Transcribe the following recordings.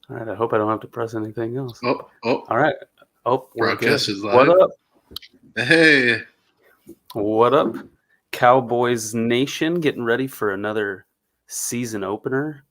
All right. I hope I don't have to press anything else. Oh, All right. Oh, we're good. broadcast is What live. up? Hey, What up? Cowboys Nation getting ready for another season opener.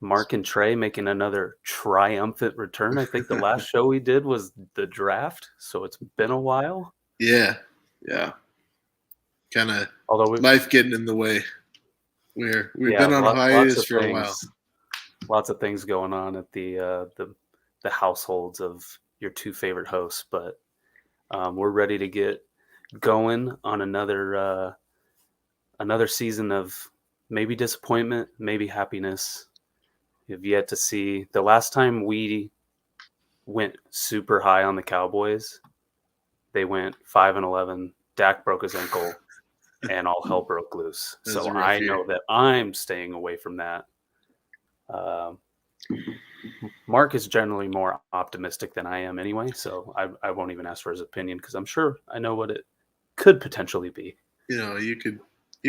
Mark and Trey making another triumphant return. I think the last show we did was the draft, so it's been a while. yeah. Kind of Although life getting in the way. We've yeah, been on lots hiatus of for a while. things going on at the households of your two favorite hosts, but we're ready to get going on another season of maybe disappointment, maybe happiness. You've yet to see. The last time we went super high on the Cowboys, they went 5-11. Dak broke his ankle, and all hell broke loose. That was So a rough I year. know that I'm staying away from that. Um, Mark is generally more optimistic than I am anyway, so I won't even ask for his opinion because I'm sure I know what it could potentially be. You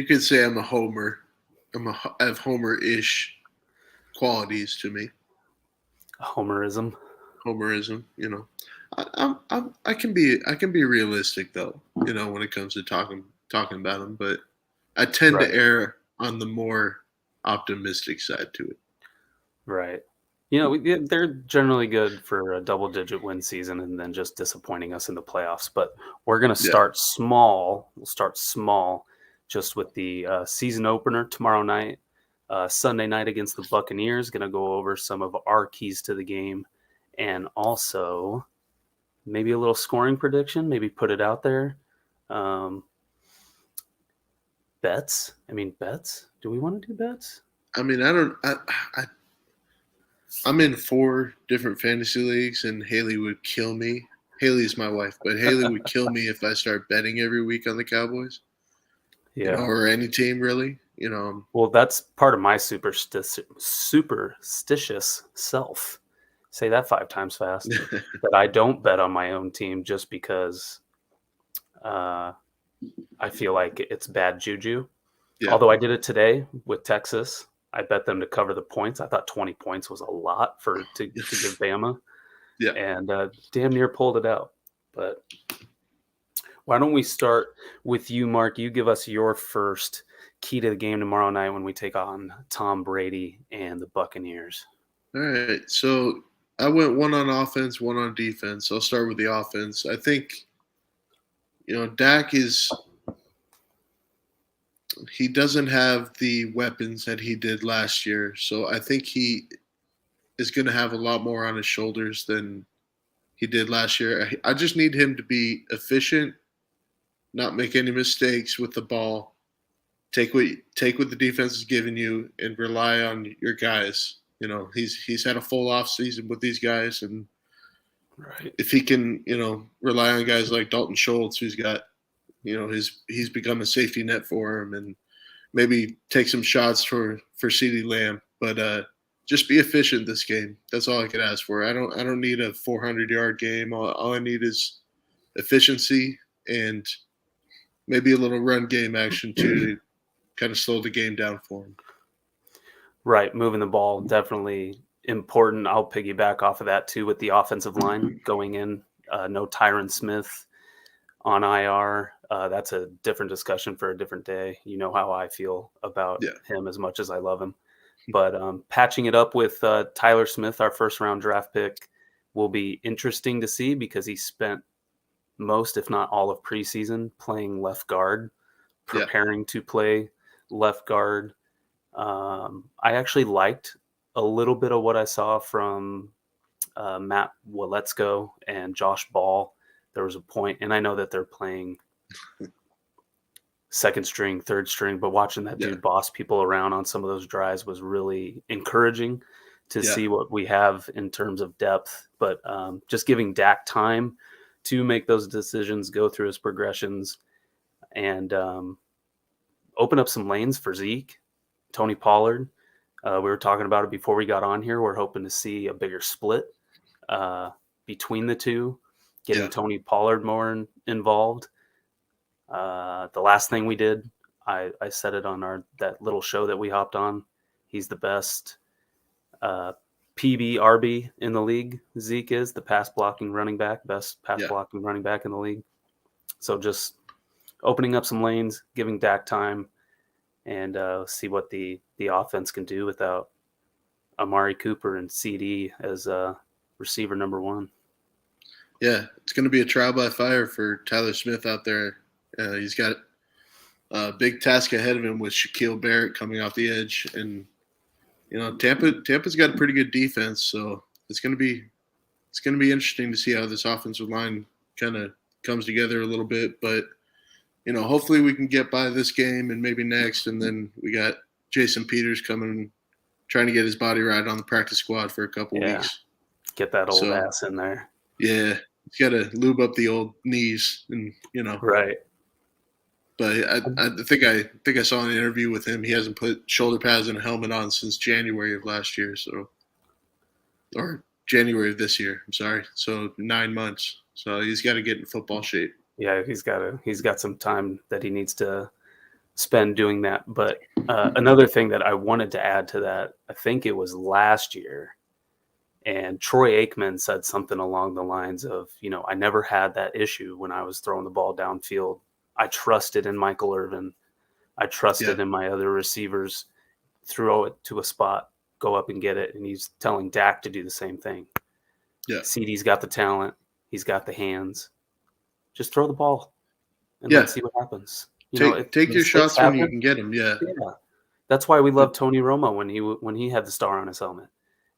could say I'm a homer. I have homer-ish qualities to me. Homerism. Homerism. I can be realistic though. When it comes to talking about them, but I tend to Right, err on the more optimistic side to it. right. They're generally good for a double-digit win season and then just disappointing us in the playoffs. But we're going to Yeah. start small. We'll start small just with the season opener tomorrow night. Sunday night against the Buccaneers. Going to go over some of our keys to the game and also maybe a little scoring prediction, maybe put it out there. Um, bets. I mean, bets. Do we want to do bets? I mean, I don't. I'm in 4 different fantasy leagues, and Haley would kill me. Haley's my wife, but Haley would kill me if I start betting every week on the Cowboys. Yeah. Or any team really. Well, that's part of my superstitious self. Say that 5 times fast. That I don't bet on my own team just because uh, I feel like it's bad juju. Yeah, Although I did it today with Texas. I bet them to cover the points. I thought 20 points was a lot to give Bama, yeah. and damn near pulled it out. But why don't we start with you, Mark? You give us your first key to the game tomorrow night when we take on Tom Brady and the Buccaneers. All right. So I went one on offense, one on defense. I'll start with the offense. I think Dak he doesn't have the weapons that he did last year, so I think he is going to have a lot more on his shoulders than he did last year. I just need him to be efficient, not make any mistakes with the ball. Take what the defense is giving you and rely on your guys. He's had a full off season with these guys, and Right. if he can, rely on guys like Dalton Schultz, who's got, he's become a safety net for him, and maybe take some shots for CeeDee Lamb, but just be efficient this game. That's all I could ask for. I don't need a 400-yard game. All I need is efficiency and maybe a little run game action too to kind of slow the game down for him. Right. Moving the ball, definitely important. I'll piggyback off of that too with the offensive line going in. No Tyron Smith on IR. That's a different discussion for a different day. You know how I feel about Yeah, him as much as I love him. But patching it up with Tyler Smith, our first round draft pick, will be interesting to see because he spent most, if not all, of preseason playing left guard, yeah, preparing to play left guard. I actually liked a little bit of what I saw from Matt Waletzko and Josh Ball. There was a point, and I know that they're playing second string, third string, but watching that yeah, dude boss people around on some of those drives was really encouraging to yeah. see what we have in terms of depth. But just giving Dak time to make those decisions, go through his progressions, and open up some lanes for Zeke, Tony Pollard. We were talking about it before we got on here. We're hoping to see a bigger split uh, between the two, getting Yeah. Tony Pollard more involved. The last thing we did, I said it on that little show that we hopped on. He's the best PBRB in the league. Zeke is the pass blocking running back, best pass Yeah. blocking running back in the league. So just opening up some lanes, giving Dak time, and see what the offense can do without Amari Cooper and CD as receiver number one. Yeah, it's going to be a trial by fire for Tyler Smith out there. He's got a big task ahead of him with Shaquille Barrett coming off the edge, and Tampa's got a pretty good defense, so it's going to be interesting to see how this offensive line kind of comes together a little bit. But hopefully we can get by this game and maybe next, and then we got Jason Peters coming, trying to get his body right on the practice squad for a couple weeks. Get that old ass in there. Yeah, he's got to lube up the old knees, and Right. But I think I saw an interview with him. He hasn't put shoulder pads and a helmet on since January of last year, or January of this year. I'm sorry. So 9 months. So he's got to get in football shape. Yeah, he's got some time that he needs to spend doing that. But another thing that I wanted to add to that, I think it was last year, and Troy Aikman said something along the lines of, I never had that issue when I was throwing the ball downfield. I trusted in Michael Irvin. I trusted in my other receivers. Throw it to a spot, go up and get it. And he's telling Dak to do the same thing. Yeah. CD's got the talent. He's got the hands. Just throw the ball and let's see what happens. Take your shots when you can get them. Yeah. That's why we love Tony Romo when he had the star on his helmet.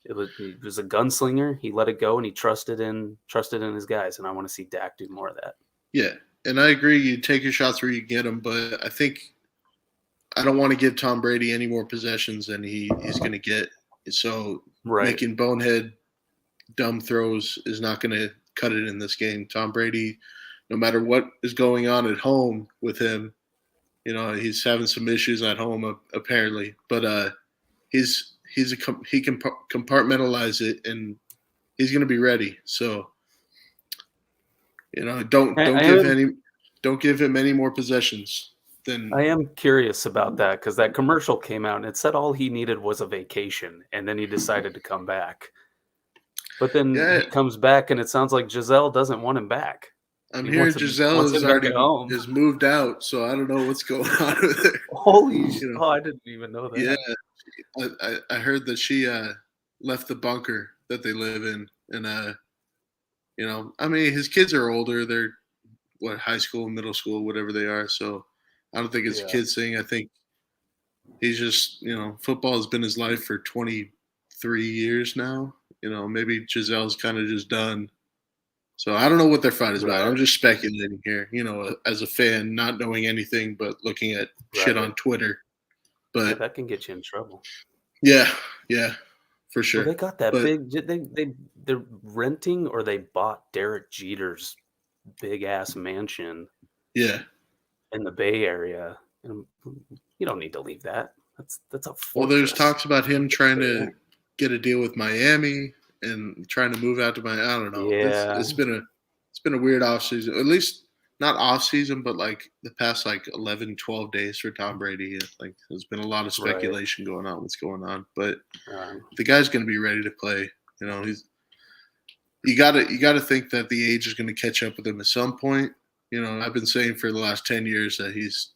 He was a gunslinger. He let it go and he trusted in his guys. And I want to see Dak do more of that. Yeah. And I agree, you take your shots where you get them, but I think I don't want to give Tom Brady any more possessions than he's going to get. So making bonehead, dumb throws is not going to cut it in this game. Tom Brady, no matter what is going on at home with him, he's having some issues at home apparently, but he can compartmentalize it and he's going to be ready. So. Don't give him any more possessions than. I am curious about that because that commercial came out and it said all he needed was a vacation, and then he decided to come back. But then he comes back and it sounds like Giselle doesn't want him back. I'm hearing Giselle has moved out, so I don't know what's going on with her. Holy shit! Oh, I didn't even know that. Yeah, I heard that she left the bunker that they live in, and his kids are older. They're high school, middle school, whatever they are. So I don't think it's a kid's thing. I think he's just, football has been his life for 23 years now. Maybe Giselle's kind of just done. So I don't know what their fight is about. I'm just speculating here, as a fan, not knowing anything but looking at shit on Twitter. But that can get you in trouble. Yeah, for sure. Well, they got that big. They're renting or they bought Derek Jeter's big ass mansion. Yeah, in the Bay Area. And you don't need to leave that. That's a fortress. Well, there's talks about him trying to get a deal with Miami and trying to move out to Miami. I don't know. Yeah. It's been a weird offseason. At least not offseason, but like the past 11, 12 days for Tom Brady. There's been a lot of speculation going on what's going on. But the guy's going to be ready to play. You got to think that the age is going to catch up with him at some point. I've been saying for the last 10 years that he's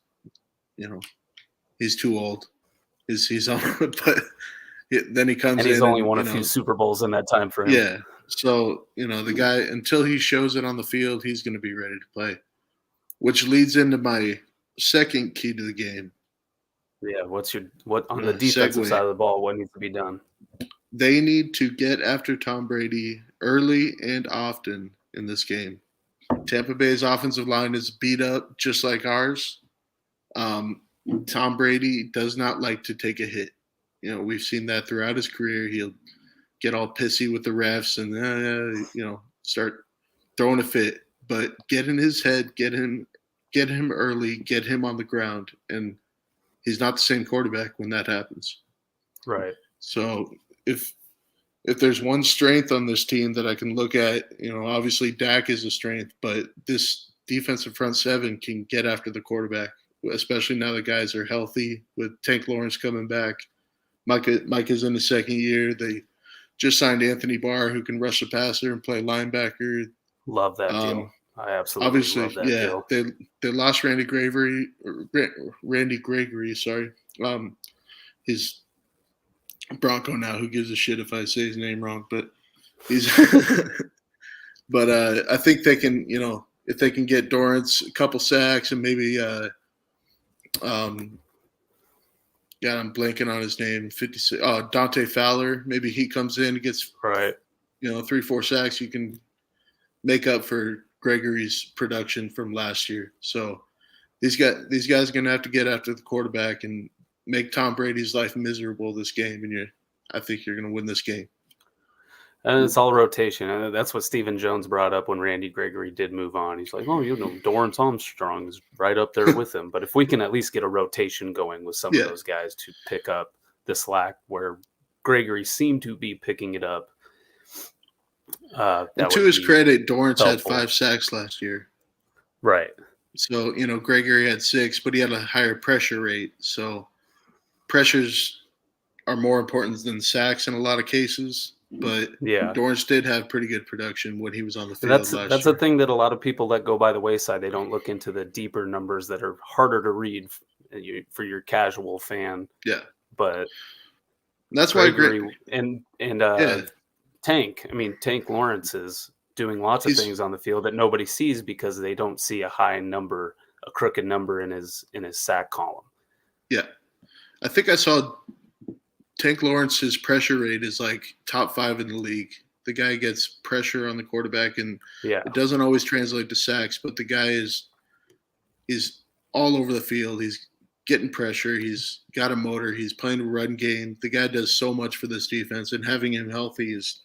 too old. He's on, but then he comes in. And he's only won a few Super Bowls in that time frame. Yeah. So, the guy, until he shows it on the field, he's going to be ready to play, which leads into my second key to the game. Yeah. What on the defensive side of the ball, what needs to be done? They need to get after Tom Brady early and often in this game. Tampa Bay's offensive line is beat up just like ours. Tom Brady does not like to take a hit. We've seen that throughout his career. He'll get all pissy with the refs and start throwing a fit. But get in his head, get him early, get him on the ground, and he's not the same quarterback when that happens. Right. So if there's one strength on this team that I can look at, obviously Dak is a strength, but this defensive front seven can get after the quarterback, especially now the guys are healthy with Tank Lawrence coming back. Mike is in the second year. They just signed Anthony Barr, who can rush the passer and play linebacker. Love that Um, deal. I absolutely Obviously, love that yeah, deal. they lost Randy Gregory. Sorry, he's Bronco now. Who gives a shit if I say his name wrong? But he's, but I think they can, if they can get Dorrance a couple sacks and maybe, yeah, I'm blanking on his name. 56. Dante Fowler. Maybe he comes in and gets Right. 3-4 sacks. You can make up for Gregory's production from last year. So these guys are going to have to get after the quarterback and make Tom Brady's life miserable this game. And I think you're going to win this game. And it's all rotation. That's what Stephen Jones brought up when Randy Gregory did move on. He's like, Dorrance Armstrong is right up there with him. But if we can at least get a rotation going with some of those guys to pick up the slack where Gregory seemed to be picking it up. And to his credit, Dorrance helpful. had 5 sacks last year. Right. So, Gregory had 6, but he had a higher pressure rate. So pressures are more important than sacks in a lot of cases. But Dorrance did have pretty good production when he was on the field last year. That's a thing that a lot of people let go by the wayside. They don't look into the deeper numbers that are harder to read for your casual fan. Yeah. But that's Gregory and Tank. I mean, Tank Lawrence is doing lots of things on the field that nobody sees because they don't see a high number, a crooked number in his sack column. Yeah. I think I saw Tank Lawrence's pressure rate is like top 5 in the league. The guy gets pressure on the quarterback, and it doesn't always translate to sacks, but the guy is all over the field. He's getting pressure. He's got a motor. He's playing a run game. The guy does so much for this defense, and having him healthy is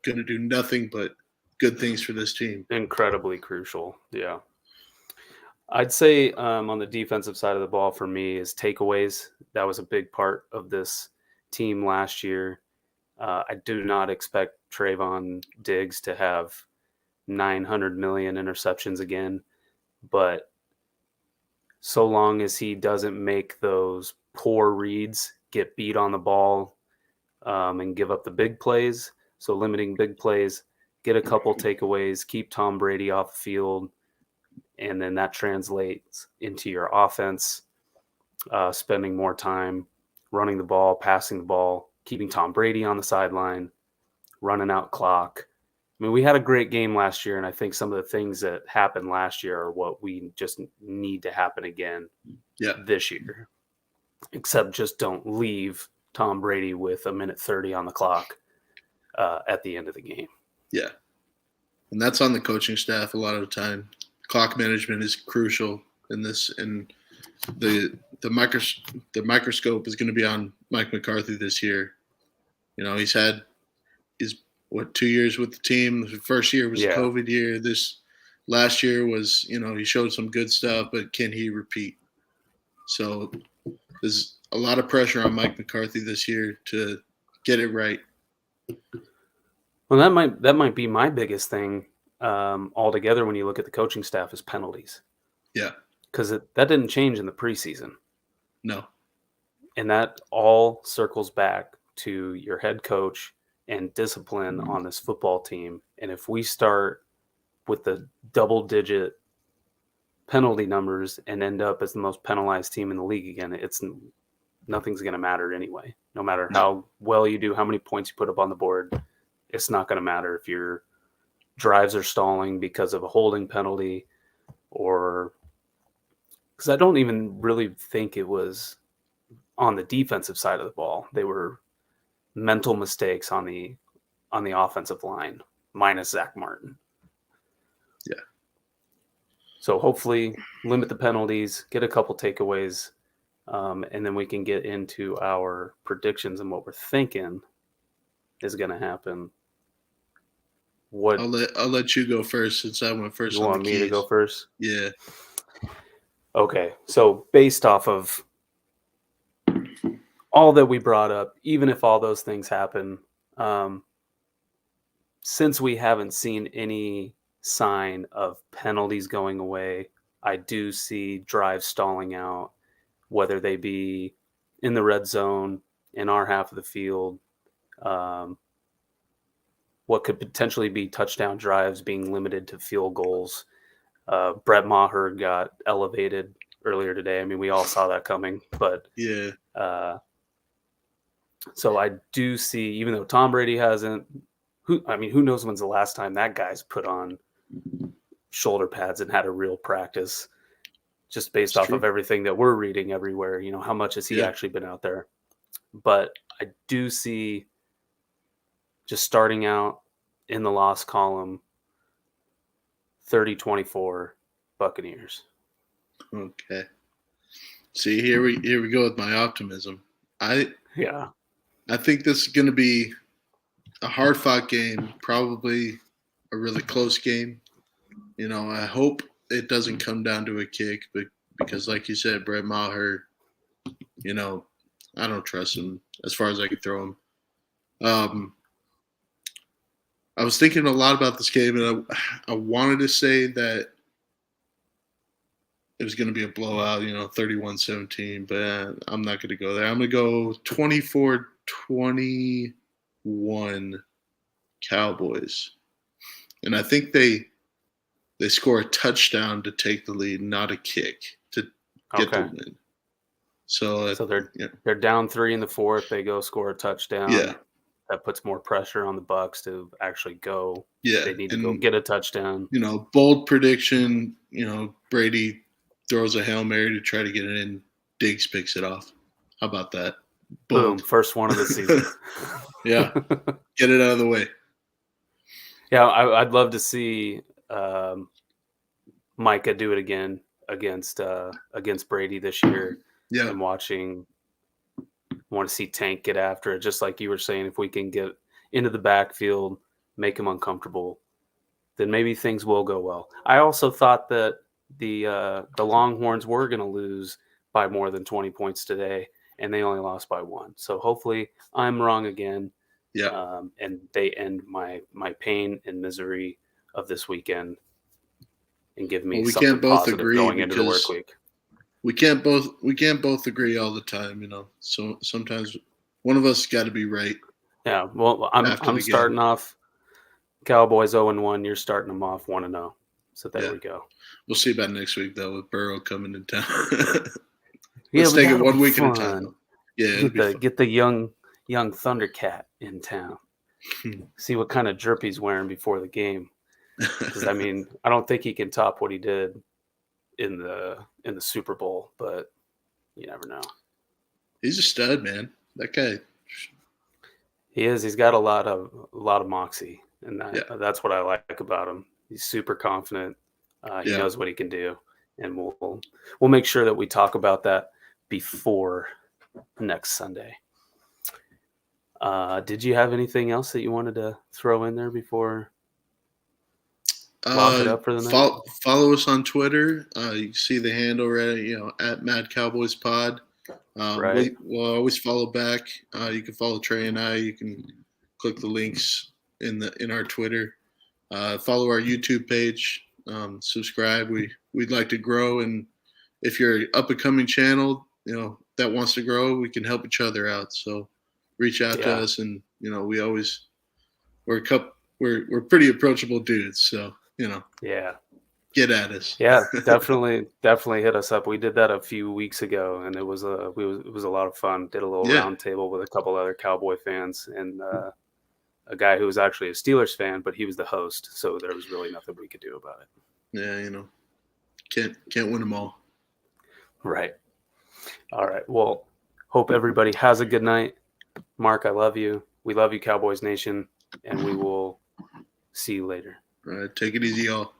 going to do nothing but good things for this team. Incredibly crucial. Yeah. I'd say on the defensive side of the ball for me is takeaways. That was a big part of this team last year. I do not expect Trayvon Diggs to have 900 million interceptions again, but so long as he doesn't make those poor reads, get beat on the ball, and give up the big plays, so limiting big plays, get a couple takeaways, keep Tom Brady off the field, and then that translates into your offense, spending more time running the ball, passing the ball, keeping Tom Brady on the sideline, running out clock. I mean, we had a great game last year, and I think some of the things that happened last year are what we just need to happen again this year. Except just don't leave Tom Brady with a minute 30 on the clock at the end of the game. Yeah. And that's on the coaching staff a lot of the time. Clock management is crucial in this, and the microscope is going to be on Mike McCarthy this year. He's had 2 years with the team. The first year was a COVID year. This last year was, he showed some good stuff, but can he repeat? So there's a lot of pressure on Mike McCarthy this year to get it right. Well, that might be my biggest thing altogether when you look at the coaching staff is penalties. Yeah. Because that didn't change in the preseason. No. And that all circles back to your head coach and discipline on this football team. And if we start with the double-digit penalty numbers and end up as the most penalized team in the league again, nothing's going to matter anyway. No matter how well you do, how many points you put up on the board, it's not going to matter if your drives are stalling because of a holding penalty or – because I don't even really think it was on the defensive side of the ball. They were mental mistakes on the offensive line, minus Zach Martin. Yeah. So hopefully limit the penalties, get a couple takeaways, and then we can get into our predictions and what we're thinking is going to happen. I'll let you go first since I went first. You want me to go first? Yeah. Okay, so based off of all that we brought up, even if all those things happen, since we haven't seen any sign of penalties going away, I do see drives stalling out, whether they be in the red zone, in our half of the field, what could potentially be touchdown drives being limited to field goals. Brett Maher got elevated earlier today. I mean, we all saw that coming, but Yeah. So I do see, even though Tom Brady hasn't, who knows when's the last time that guy's put on shoulder pads and had a real practice, just based off of everything that we're reading everywhere. How much has he actually been out there? But I do see, just starting out in the loss column, 30-24 Buccaneers. Okay. See, here we go with my optimism. I think this is going to be a hard-fought game, probably a really close game. I hope it doesn't come down to a kick, but because, like you said, Brett Maher, I don't trust him as far as I can throw him. I was thinking a lot about this game, and I wanted to say that it was going to be a blowout, 31-17, but I'm not going to go there. I'm going to go 24-21 Cowboys. And I think they score a touchdown to take the lead, not a kick to get the win. So they're down 3 in the fourth. They go score a touchdown. Yeah. That puts more pressure on the Bucs to actually go. Yeah. They need to go get a touchdown. Bold prediction, Brady throws a Hail Mary to try to get it in. Diggs picks it off. How about that? Boom. First one of the season. Yeah. Get it out of the way. Yeah, I'd love to see Micah do it again against Brady this year. Yeah. And want to see Tank get after it, just like you were saying. If we can get into the backfield, make him uncomfortable, then maybe things will go well. I also thought that the Longhorns were going to lose by more than 20 points today, and they only lost by 1. So hopefully I'm wrong again. Yeah. And they end my pain and misery of this weekend and give me something positive going into the work week. We can't both agree all the time, So sometimes one of us got to be right. Yeah, well, I'm starting off Cowboys 0-1. You're starting them off 1-0. So there we go. We'll see about next week though, with Burrow coming in town. Let's take it 1 week at a time. Yeah, get the young Thundercat in town. See what kind of jerp he's wearing before the game. Because I don't think he can top what he did in the Super Bowl, but you never know. He's a stud, man. That guy. He is. He's got a lot of moxie, and that's what I like about him. He's super confident. He knows what he can do, and we'll make sure that we talk about that before next Sunday. Did you have anything else that you wanted to throw in there before? Lock it up for the night? Follow us on Twitter. You can see the handle right, at Mad Cowboys Pod. Right. We'll always follow back. You can follow Trey and I. You can click the links in our Twitter. Follow our YouTube page. Subscribe. We'd like to grow, and if you're an up and coming channel, that wants to grow, we can help each other out. So reach out to us, and we're pretty approachable dudes. So get at us. Yeah, definitely hit us up. We did that a few weeks ago, and it was a lot of fun. Did a little round table with a couple other Cowboy fans and a guy who was actually a Steelers fan, but he was the host, so there was really nothing we could do about it. Yeah, can't win them all. Right. All right. Well, hope everybody has a good night. Mark, I love you. We love you, Cowboys Nation, and we will see you later. All right, take it easy, y'all.